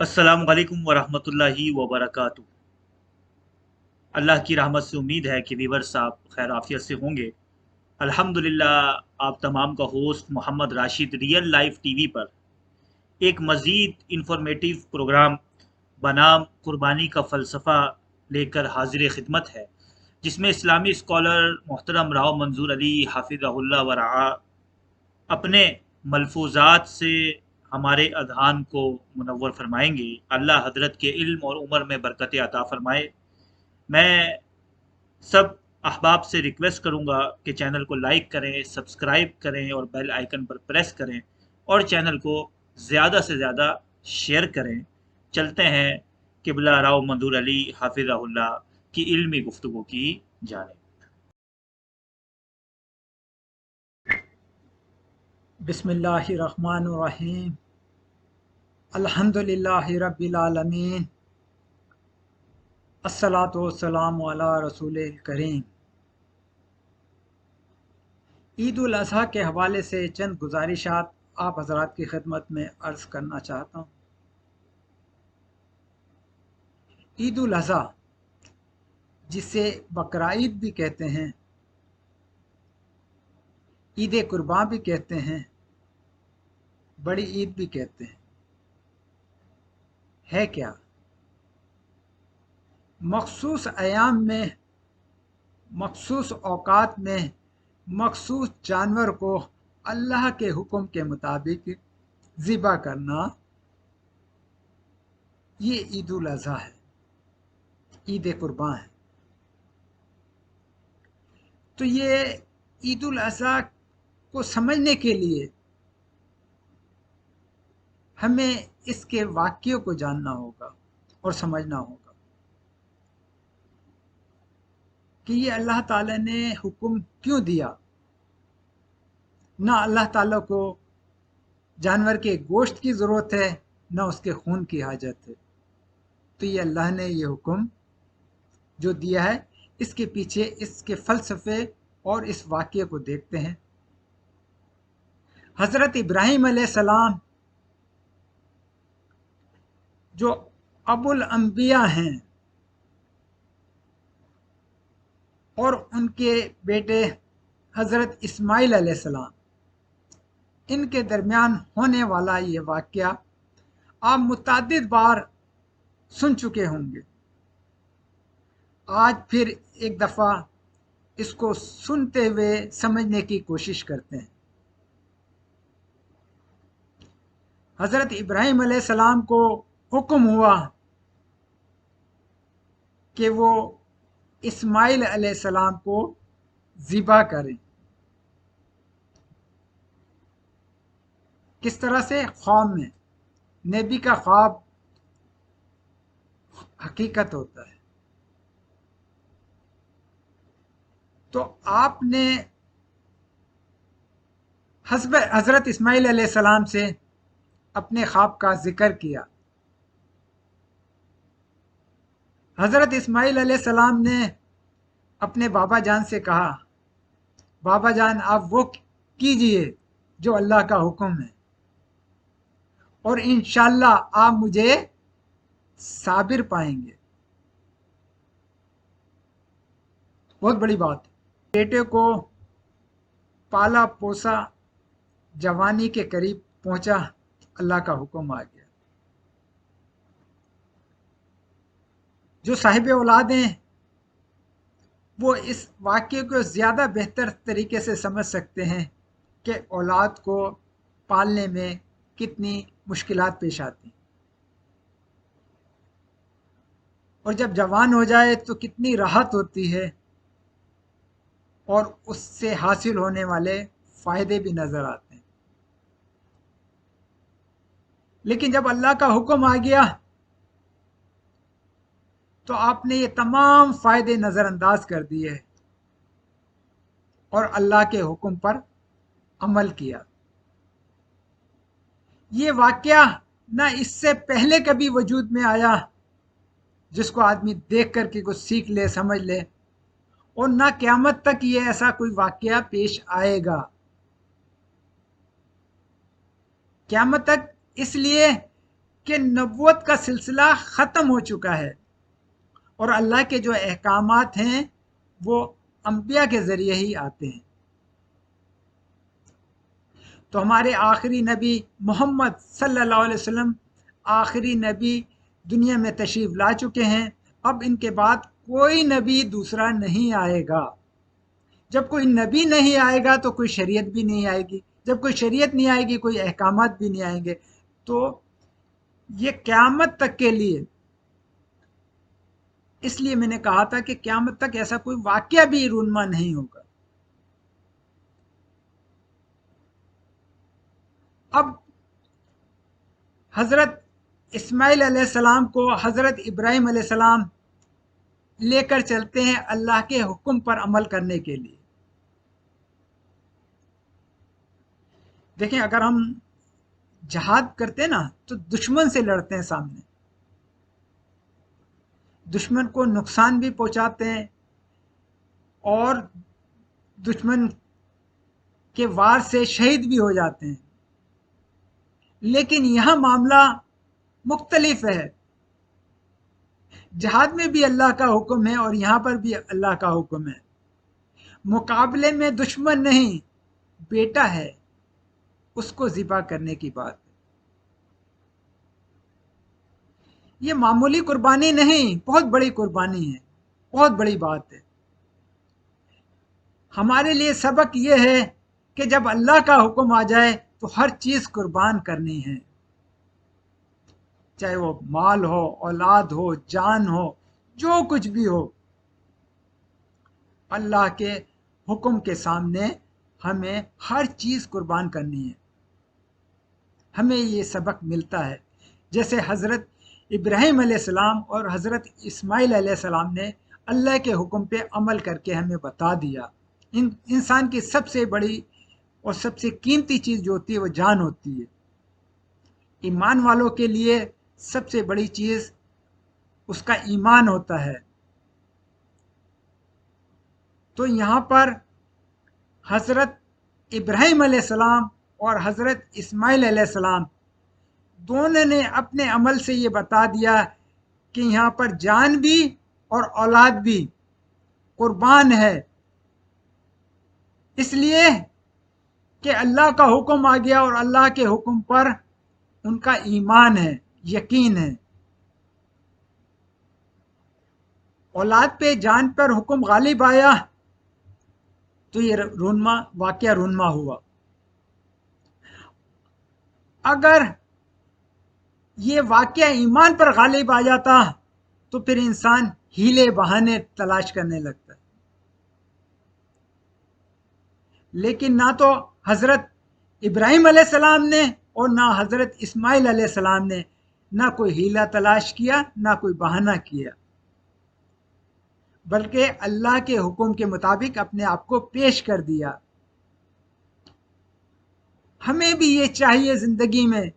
अस्सलामु अलैकुम वरहमतुल्लाहि वबरकातुहू। अल्लाह की रहमत से उम्मीद है कि व्यूअर्स आप खैर आफियत से होंगे। अल्हम्दुलिल्लाह आप तमाम का host Mohammad Rashid real life TV पर एक मज़ीद इंफॉर्मेटिव प्रोग्राम बनाम कुर्बानी का फ़लसफ़ा लेकर हाजिर खिदमत है, जिसमें इस्लामी स्कॉलर मोहतरम राव मंजूर अली हाफिज़हुल्लाह व रआ अपने मलफूज़ात से हमारे अज़हान को मुनव्वर फरमाएंगे। अल्लाह हज़रत के इल्म और उम्र में बरकत अता फ़रमाए। मैं सब अहबाब से रिक्वेस्ट करूंगा कि चैनल को लाइक करें, सब्सक्राइब करें और बेल आइकन पर प्रेस करें और चैनल को ज़्यादा से ज़्यादा शेयर करें। चलते हैं किबला राव मंजूर अली हाफिज़हुल्लाह की इल्मी गुफ्तगू की जानिब। बिस्मिल्लाहिर्रहमानिर्रहीम। अल्हम्दुलिल्लाहि रब्बिल आलमीन। अस्सलातु वस्सलामु अला रसूलिल करीम। ईद उल अज़हा के हवाले से चंद गुजारिशात आप हज़रात की खिदमत में अर्ज़ करना चाहता हूँ। ईद उल अज़हा, जिसे बकरा ईद भी कहते हैं, ईद कुर्बान भी कहते हैं, बड़ी ईद भी कहते हैं, है क्या? मखसूस अयाम में, मखसूस औकात में मखसूस जानवर को अल्लाह के हुक्म के मुताबिक ज़िबा करना, ये ईद उल अज़हा है, ईद कुर्बान है। तो ये ईद उल अज़हा को समझने के लिए हमें इसके वाक़ये को जानना होगा और समझना होगा कि ये अल्लाह ताला ने हुक्म क्यों दिया। ना अल्लाह ताला को जानवर के गोश्त की ज़रूरत है, ना उसके खून की हाजत है। तो ये अल्लाह ने ये हुक्म जो दिया है, इसके पीछे इसके फ़लसफ़े और इस वाक़ये को देखते हैं। हज़रत इब्राहीम अलैहिस्सलाम जो अबुल अंबिया हैं और उनके बेटे हज़रत इस्माइल अलैहिस्सलाम, इनके दरमियान होने वाला ये वाक़या आप मुतअद्दिद बार सुन चुके होंगे। आज फिर एक दफ़ा इसको सुनते हुए समझने की कोशिश करते हैं। हज़रत इब्राहीम अलैहिस्सलाम को हुक्म हुआ कि वो इस्माइल अलैहिस्सलाम को ज़िबा करें। किस तरह से? ख्वाब में। नबी का ख्वाब हकीकत होता है। तो आपने हज़रत इस्माइल अलैहिस्सलाम से अपने ख्वाब का जिक्र किया। हज़रत इस्माइल अलैहिस्सलाम ने अपने बाबा जान से कहा, बाबा जान आप वो कीजिए जो अल्लाह का हुक्म है, और इंशाअल्लाह आप मुझे साबिर पाएंगे। बहुत बड़ी बात। बेटे को पाला पोसा, जवानी के करीब पहुंचा, अल्लाह का हुक्म आ गया। जो साहिब औलाद हैं वो इस वाक्य को ज़्यादा बेहतर तरीके से समझ सकते हैं कि औलाद को पालने में कितनी मुश्किलात पेश आती हैं, और जब जवान हो जाए तो कितनी राहत होती है और उससे हासिल होने वाले फ़ायदे भी नज़र आते हैं। लेकिन जब अल्लाह का हुक्म आ गया तो आपने ये तमाम फ़ायदे नज़रअंदाज कर दिए और अल्लाह के हुक्म पर अमल किया। ये वाक़या ना इससे पहले कभी वजूद में आया जिसको आदमी देख कर के कुछ सीख ले, समझ ले, और ना क़यामत तक ये ऐसा कोई वाक़या पेश आएगा। क़यामत तक इसलिए کہ नबूवत का सिलसिला ख़त्म हो चुका है और अल्लाह के जो अहकामात हैं वो अंबिया के ज़रिए ही आते हैं। तो हमारे आखिरी नबी मोहम्मद सल्लल्लाहु अलैहि वसल्लम आखिरी नबी दुनिया में तशरीफ़ ला चुके हैं। अब इनके बाद कोई नबी दूसरा नहीं आएगा। जब कोई नबी नहीं आएगा तो कोई शरीयत भी नहीं आएगी, जब कोई शरीयत नहीं आएगी कोई अहकामात भी नहीं आएंगे। तो ये क़यामत तक के लिए, इसलिए मैंने कहा था कि क़यामत तक ऐसा कोई वाक़या भी रूनमा नहीं होगा। अब हज़रत इस्माइल अलैहिस्सलाम को हज़रत इब्राहीम अलैहिस्सलाम लेकर चलते हैं अल्लाह के हुक्म पर अमल करने के लिए। देखें, अगर हम जहाद करते हैं ना तो दुश्मन से लड़ते हैं, सामने दुश्मन को नुकसान भी पहुंचाते हैं और दुश्मन के वार से शहीद भी हो जाते हैं। लेकिन यह मामला मुख्तलिफ है। जहाद में भी अल्लाह का हुक्म है और यहाँ पर भी अल्लाह का हुक्म है। मुकाबले में दुश्मन नहीं, बेटा है, उसको ज़िबा करने की बात। ये मामूली कुर्बानी नहीं, बहुत बड़ी कुर्बानी है, बहुत बड़ी बात है। हमारे लिए सबक ये है कि जब अल्लाह का हुक्म आ जाए तो हर चीज़ कुर्बान करनी है, चाहे वो माल हो, औलाद हो, जान हो, जो कुछ भी हो। अल्लाह के हुक्म के सामने हमें हर चीज़ कुर्बान करनी है। हमें ये सबक मिलता है। जैसे हज़रत इब्राहीम अलैहिस्सलाम और हज़रत इस्माइल अलैहिस्सलाम ने अल्लाह के हुक्म पे अमल करके हमें बता दिया। इंसान की सबसे बड़ी और सबसे कीमती चीज़ जो होती है वो जान होती है। ईमान वालों के लिए सबसे बड़ी चीज़ उसका ईमान होता है। तो यहाँ पर हज़रत इब्राहीम अलैहिस्सलाम और हज़रत इस्माइल अलैहिस्सलाम दोनों ने अपने अमल से ये बता दिया कि यहाँ पर जान भी और औलाद भी कुर्बान है, इसलिए कि अल्लाह का हुक्म आ गया और अल्लाह के हुक्म पर उनका ईमान है, यकीन है। औलाद पे जान पर हुक्म गालिब आया तो ये रूनमा वाक़या रूनमा हुआ। अगर ये वाक़या ईमान पर गालिब आ जाता तो फिर इंसान हीले बहाने तलाश करने लगता। लेकिन ना तो हज़रत इब्राहीम अलैहिस्सलाम ने और ना हज़रत इस्माइल अलैहिस्सलाम ने ना कोई हीला तलाश किया, ना कोई बहाना किया, बल्कि अल्लाह के हुक्म के मुताबिक अपने आप को पेश कर दिया। हमें भी ये चाहिए ज़िंदगी में,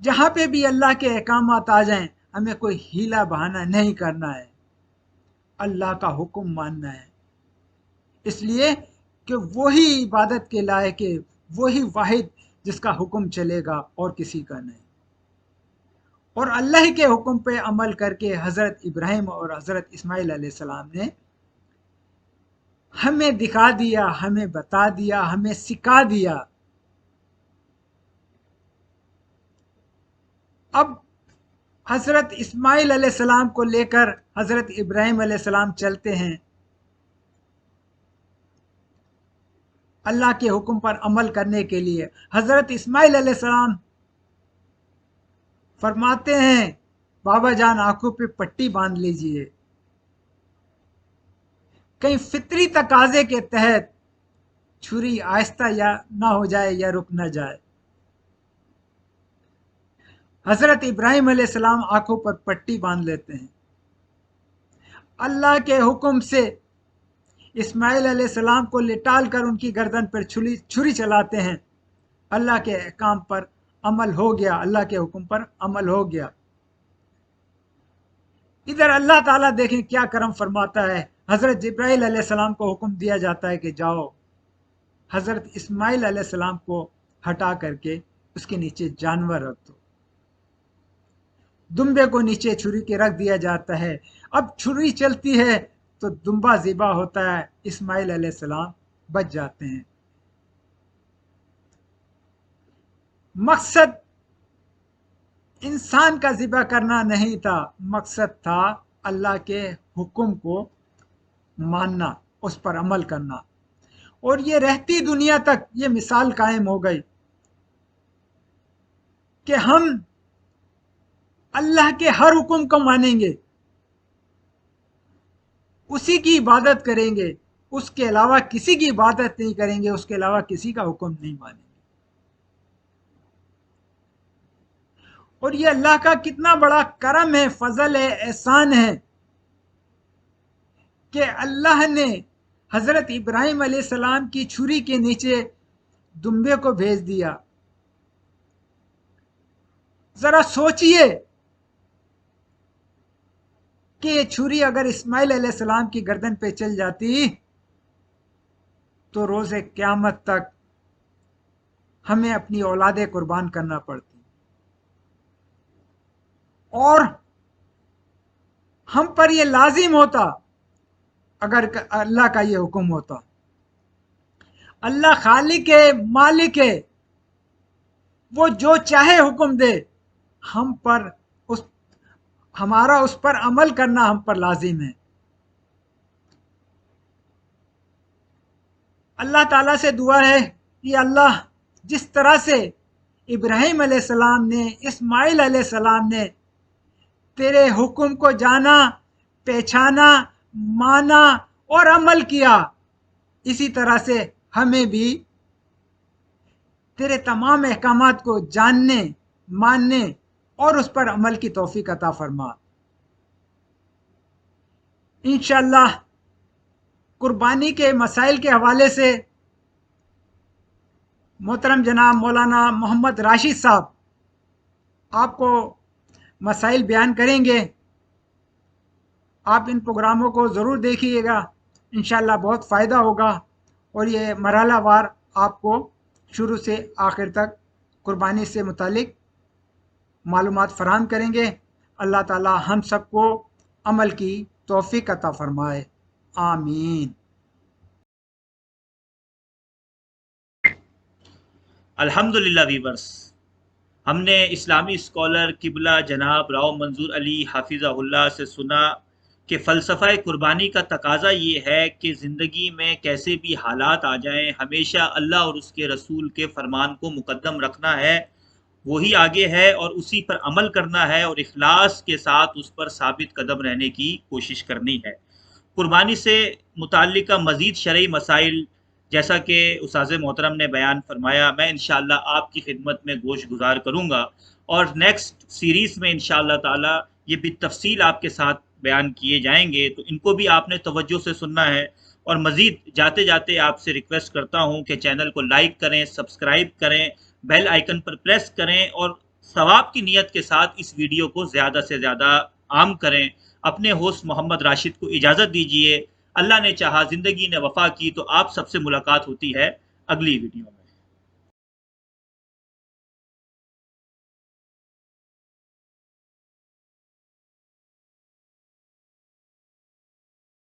जहाँ पे भी अल्लाह के अहकामात आ जाएं, हमें कोई हीला बहाना नहीं करना है, अल्लाह का हुक्म मानना है। इसलिए कि वही इबादत के लायक है, वही वाहिद जिसका हुक्म चलेगा और किसी का नहीं। और अल्लाह के हुक्म पे अमल करके हज़रत इब्राहीम और हज़रत इस्माइल अलैहिस्सलाम ने हमें दिखा दिया, हमें बता दिया, हमें सिखा दिया। अब हज़रत इस्माइल अलैहिस्सलाम को लेकर हज़रत इब्राहीम अलैहिस्सलाम चलते हैं, अल्लाह के हुक्म पर अमल करने के लिए। हज़रत इस्माइल अलैहिस्सलाम फरमाते हैं, बाबा जान आंखों पे पट्टी बांध लीजिए, कहीं फितरी तकाजे के तहत छुरी आहिस्ता या ना हो जाए या रुक ना जाए। हज़रत इब्राहीम अलैहिस्सलाम आंखों पर पट्टी बांध लेते हैं। अल्लाह के हुक्म से इस्माइल अलैहिस्सलाम को लिटाल कर उनकी गर्दन पर छुरी चलाते हैं। अल्लाह के अहकाम पर अमल हो गया, अल्लाह के हुक्म पर अमल हो गया। इधर अल्लाह ताला देखें क्या करम फरमाता है। हज़रत जिब्राइल अलैहिस्सलाम को हुक्म दिया जाता है कि जाओ हज़रत इस्माइल अलैहिस्सलाम को हटा करके उसके नीचे जानवर रख दो। दुम्बे को नीचे छुरी के रख दिया जाता है। अब छुरी चलती है तो दुम्बा ज़िबा होता है, इस्माइल अलैहिस्सलाम बच जाते हैं। मकसद इंसान का ज़िबा करना नहीं था, मकसद था अल्लाह के हुक्म को मानना, उस पर अमल करना। और ये रहती दुनिया तक ये मिसाल कायम हो गई कि हम अल्लाह के हर हुक्म को मानेंगे, उसी की इबादत करेंगे, उसके अलावा किसी की इबादत नहीं करेंगे, उसके अलावा किसी का हुक्म नहीं मानेंगे। और ये अल्लाह का कितना बड़ा करम है, फजल है, एहसान है कि अल्लाह ने हजरत इब्राहिम अलैहिस्सलाम की छुरी के नीचे दुम्बे को भेज दिया। जरा सोचिए कि ये छुरी अगर इस्माइल अलैहिस्सलाम की गर्दन पे चल जाती तो रोज़े क़यामत तक हमें अपनी औलादे कुर्बान करना पड़ती, और हम पर ये लाजिम होता अगर अल्लाह का ये हुक्म होता। अल्लाह खालिक है, मालिक है, वो जो चाहे हुक्म दे, हम पर उस हमारा उस पर अमल करना हम पर लाजिम है। अल्लाह ताला से दुआ है कि अल्लाह जिस तरह से इब्राहिम अलैहिस्सलाम ने, इस्माइल अलैहिस्सलाम ने तेरे हुक्म को जाना, पहचाना, माना और अमल किया, इसी तरह से हमें भी तेरे तमाम अहकामात को जानने, मानने और उस पर अमल की तौफीक अता फरमा। इंशाअल्लाह कुर्बानी के मसाइल के हवाले से मोहतरम जनाब मौलाना मोहम्मद राशिद साहब आपको मसाइल बयान करेंगे। आप इन प्रोग्रामों को ज़रूर देखिएगा, इंशाअल्लाह बहुत फ़ायदा होगा। और ये मरहलावार आपको शुरू से आखिर तक कुर्बानी से मुतालिक मालूमात फराहम करेंगे। अल्लाह ताला हम सबको अमल की तौफीक अता फरमाए, आमीन। अल्हम्दुलिल्लाह वीवर्स, हमने इस्लामी स्कॉलर किबला जनाब राव मंजूर अली हाफिज़हुल्लाह से सुना कि फ़लसफ़ा कुर्बानी का तकाजा ये है कि ज़िंदगी में कैसे भी हालात आ जाएं, हमेशा अल्लाह और उसके रसूल के फरमान को मुकद्दम रखना है, वही आगे है और उसी पर अमल करना है और इखलास के साथ उस पर साबित कदम रहने की कोशिश करनी है। कुर्बानी से मुताल्लिका मज़ीद शरई मसाइल जैसा कि उस्ताज़ मोहतरम ने बयान फरमाया, मैं इंशाअल्लाह आपकी खिदमत में गोश गुजार करूँगा और नेक्स्ट सीरीज़ में इंशाअल्लाह ताला ये बितफ़सील आपके साथ बयान किए जाएंगे, तो इनको भी आपने तवज्जो से सुनना है। और मज़ीद जाते जाते आपसे रिक्वेस्ट करता हूँ कि चैनल को लाइक करें, सब्सक्राइब करें, बेल आइकन पर प्रेस करें और सवाब की नीयत के साथ इस वीडियो को ज़्यादा से ज़्यादा आम करें। अपने होस्ट मोहम्मद राशिद को इजाज़त दीजिए। अल्लाह ने चाहा, ज़िंदगी ने वफ़ा की तो आप सबसे मुलाकात होती है अगली वीडियो में।